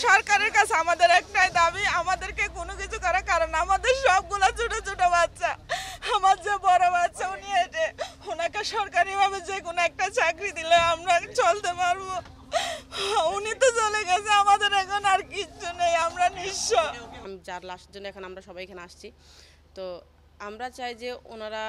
সরকারের কাছে আমাদের একটাই দাবি, আমাদেরকে কোনো কিছু করা, কারণ আমাদের সবগুলা ছোট ছোট বাচ্চা, আমার যে বড় বাচ্চা উনি হেঁটে, ওনাকে সরকারিভাবে যে কোনো একটা চাকরি দিলে আমরা চলতে পারবো। উনি তো চলে গেছে, আমাদের এখন আর কিচ্ছু নেই, আমরা নিঃস্ব। যার লাস্টের জন্য এখন আমরা সবাই এখানে আসছি, তো আমরা চাই যে ওনারা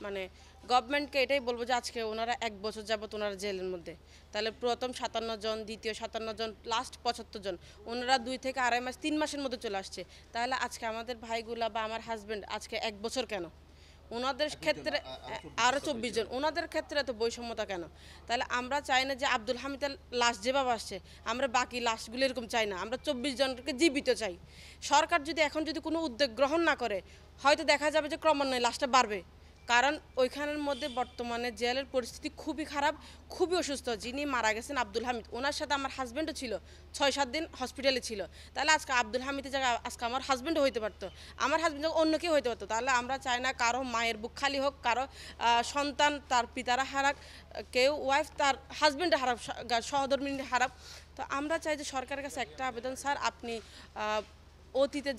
মানে গভর্নমেন্টকে এটাই বলবো যে আজকে ওনারা 1 বছর যাবত ওনারা জেলের মধ্যে, তাহলে প্রথম 57 জন, দ্বিতীয় 57 জন, লাস্ট 75 জন, ওনারা 2 থেকে 2.5 মাস 3 মাসের মধ্যে চলে আসছে। তাহলে আজকে আমাদের ভাইগুলা বা আমার হাজব্যান্ড আজকে 1 বছর কেন? ওনাদের ক্ষেত্রে আরও 24 জন, ওনাদের ক্ষেত্রে এত বৈষম্যতা কেন? তাহলে আমরা চাই না যে আব্দুল হামিদের লাশ যেভাবে আসছে আমরা বাকি লাশগুলো এরকম চাই না, আমরা 24 জনকে জীবিত চাই। সরকার যদি এখন যদি কোনো উদ্যোগ গ্রহণ না করে, হয়তো দেখা যাবে যে ক্রমান্বয়ে লাশটা বাড়বে, কারণ ওইখানের মধ্যে বর্তমানে জেলের পরিস্থিতি খুবই খারাপ, খুবই অসুস্থ। যিনি মারা গেছেন আব্দুল হামিদ, ওনার সাথে আমার হাজব্যান্ডও ছিল, 6-7 দিন হসপিটালে ছিল। তাহলে আজকে আব্দুল হামিদের জায়গায় আজকে আমার হাজব্যান্ডও হইতে পারতো, আমার হাজব্যান্ড অন্য কেউ হইতে পারতো। তাহলে আমরা চাই না কারো মায়ের বুক খালি হোক, কারো সন্তান তার পিতারা হারাক, কেউ ওয়াইফ তার হাজব্যান্ডে হারাক, সহধর্মিনী হারাক। তো আমরা চাই যে সরকারের কাছে একটা আবেদন, স্যার আপনি অতীতে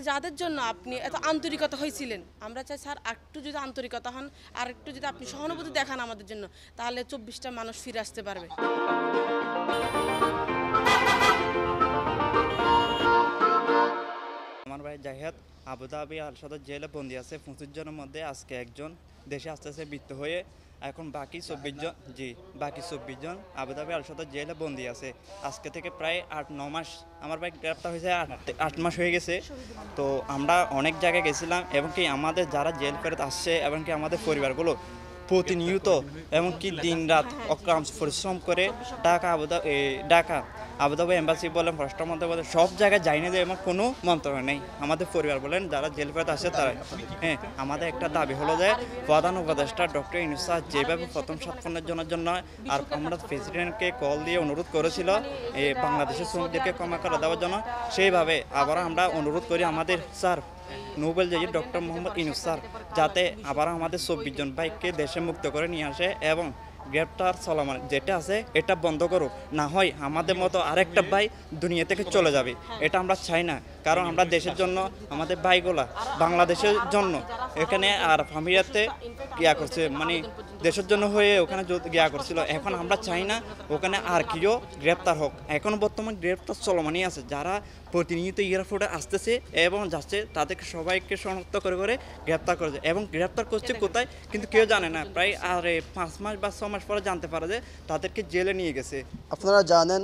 যাদের জন্য আপনি এত আন্তরিকতা হয়েছিলেন, আমরা চাই স্যার একটু যদি আন্তরিকতা হন, আর একটু যদি আপনি সহানুভূতি দেখান আমাদের জন্য, তাহলে 24টা মানুষ ফিরে আসতে পারবে। আমার ভাই জাহিদ আবুধাবি আল সদর জেলে বন্দী আছে 25 জনের মধ্যে আজকে একজন দেশে আস্তে আস্তে মৃত্যু হয়ে এখন বাকি 24 জন আবুধাবি আল সদর জেলে বন্দী আছে। আজকে থেকে প্রায় 8-9 মাস আমার ভাই গ্রেপ্তার হয়েছে, 8 মাস হয়ে গেছে। তো আমরা অনেক জায়গায় গেছিলাম, এবং কি আমাদের যারা জেল ফেরত আসছে এবং কি আমাদের পরিবারগুলো প্রতিনিয়ত এমনকি দিন রাত অক্লান্ত পরিশ্রম করে ঢাকা আবুধাবি এম্বাসি বলেন, পররাষ্ট্র মন্ত্রণালয় বলেন, সব জায়গায় যায়নি যে আমার কোনো মন্তব্য নেই। আমাদের পরিবার বলেন যারা জেল ফেরত আসে তারা, আমাদের একটা দাবি হলো যে প্রধান উপদেষ্টা ডক্টর ইউনূস স্যার যেভাবে প্রথম 7 জনের জন্য আর আমরা প্রেসিডেন্টকে কল দিয়ে অনুরোধ করেছিল বাংলাদেশের শ্রমিকদেরকে ক্ষমা করে দেওয়ার জন্য, সেইভাবে আবার আমরা অনুরোধ করি আমাদের স্যার নোবেল জয়ী ডক্টর মোহাম্মদ ইউনূস স্যার যাতে আবার আমাদের 24 জন ভাইকে দেশে মুক্ত করে নিয়ে আসে, এবং গ্রেপ্তার চলমান যেটা আছে এটা বন্ধ করুক, না হয় আমাদের মতো আরেকটা ভাই দুনিয়া থেকে চলে যাবে। এটা আমরা চাই না, কারণ আমরা দেশের জন্য আমাদের ভাইগুলা বাংলাদেশের জন্য এখানে আর ফামিলিয়াতে গিয়া করছে, মানে দেশের জন্য হয়ে ওখানে গিয়া করছিল। এখন আমরা চাই না ওখানে আর কেউ গ্রেপ্তার হোক, এখন বর্তমান গ্রেপ্তার চলমানই আছে। যারা প্রতিনিয়ত এয়ারপোর্টে আসতেছে এবং যাচ্ছে তাদেরকে সবাইকে শনাক্ত করে গ্রেপ্তার করেছে, এবং গ্রেপ্তার করছে কোথায় কিন্তু কেউ জানে না। প্রায় আর 5 মাস বা 6 মাস পরে জানতে পারে যে তাদেরকে জেলে নিয়ে গেছে। আপনারা জানেন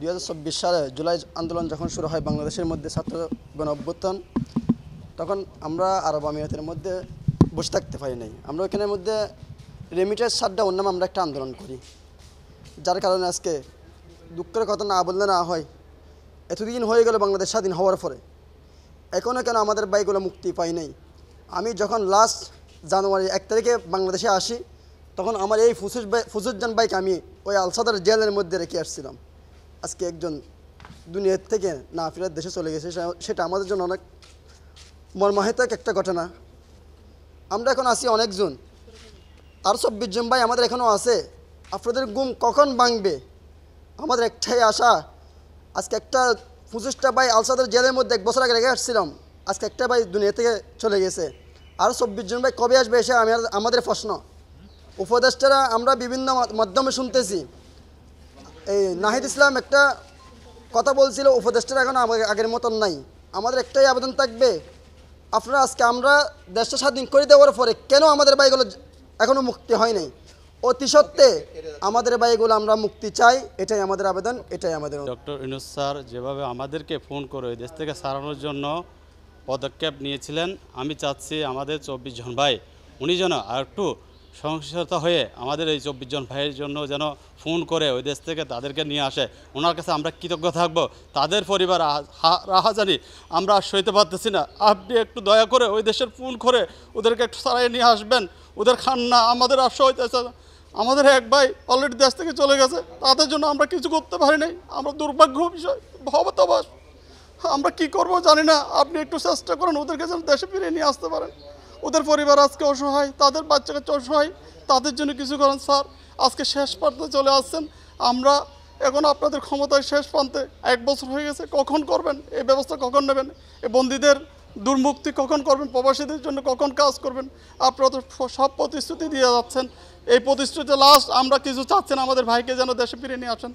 2024 সালে জুলাই আন্দোলন যখন শুরু হয় বাংলাদেশের মধ্যে ছাত্র গণ অভ্যুত্থান, তখন আমরা আরব আমিরাতের মধ্যে বসে থাকতে পারি নাই। আমরা ওখানের মধ্যে রেমিটেন্স শাটডাউন নামে আমরা একটা আন্দোলন করি, যার কারণে আজকে দুঃখের কথা না বললে না হয়, এতদিন হয়ে গেল বাংলাদেশ স্বাধীন হওয়ার পরে এখনও কেন আমাদের বাইকগুলো মুক্তি পাই নাই। আমি যখন লাস্ট জানুয়ারি 1 তারিখে বাংলাদেশে আসি, তখন আমার এই 25 জন বাইক আমি ওই আলসাদার জেলের মধ্যে রেখে আসছিলাম। আজকে একজন দুনিয়ার থেকে না ফেরার দেশে চলে গেছে, সেটা আমাদের জন্য অনেক মর্মাহত একটা ঘটনা। আমরা এখন আসি অনেকজন, আর 24 জন ভাই আমাদের এখনও আছে। আপনাদের ঘুম কখন ভাঙবে? আমাদের একটাই আশা, আজকে একটা 25টা ভাই আলসাদার জেলের মধ্যে 1 বছর আগে রেখে আসছিলাম, আজকে একটা ভাই দুনিয়া থেকে চলে গেছে। আর 24 জন ভাই কবে আসবে এসে আমাদের প্রশ্ন। উপদেষ্টারা আমরা বিভিন্ন মাধ্যমে শুনতেছি, এই নাহিদ ইসলাম একটা কথা বলছিল, উপদেষ্টারা এখন আগের মতন নাই। আমাদের একটাই আবেদন থাকবে, আপনারা আজকে আমরা দেশটা স্বাধীন করে দেওয়ার পরে কেন আমাদের ভাইগুলো এখনও মুক্তি হয় নাই? অতি সত্ত্বে আমাদের ভাইগুলো আমরা মুক্তি চাই, এটাই আমাদের আবেদন, এটাই আমাদের। ডক্টর ইউনূস স্যার যেভাবে আমাদেরকে ফোন করে ওই দেশ থেকে সারানোর জন্য পদক্ষেপ নিয়েছিলেন, আমি চাচ্ছি আমাদের 24 জন ভাই উনি যেন আর একটু সহিংসতা হয়ে আমাদের এই 24 জন ভাইয়ের জন্য যেন ফোন করে ওই দেশ থেকে তাদেরকে নিয়ে আসে। ওনার কাছে আমরা কৃতজ্ঞ থাকব। তাদের পরিবার রাহাজানি আমরা সইতে পারতেছি না, আপনি একটু দয়া করে ওই দেশের ফোন করে ওদেরকে একটু সারাই নিয়ে আসবেন। ওদের খান্না আমাদের আর সইতেছে না। আমাদের এক ভাই অলরেডি দেশ থেকে চলে গেছে, তাদের জন্য আমরা কিছু করতে পারি নাই। আমরা দুর্ভাগ্য বিষয়, ভবতাবাস, আমরা কি করব জানি না। আপনি একটু চেষ্টা করেন ওদেরকে যেন দেশে ফিরে নিয়ে আসতে পারেন। ওদের পরিবার আজকে অসহায়, তাদের বাচ্চা কাচ্চা অসহায়, তাদের জন্য কিছু করেন স্যার। আজকে শেষ পর্যায়ে চলে আসছেন, আমরা এখন আপনাদের ক্ষমতায় শেষ প্রান্তে 1 বছর হয়ে গেছে, কখন করবেন এই ব্যবস্থা, কখন নেবেন? এই বন্দীদের দুর্মুক্তি কখন করবেন? প্রবাসীদের জন্য কখন কাজ করবেন? আপনারা তো সব প্রতিশ্রুতি দিয়ে যাচ্ছেন। এই প্রতিশ্রুতি লাস্ট আমরা কিছু চাচ্ছেন আমাদের ভাইকে যেন দেশে ফিরে নিয়ে আসেন।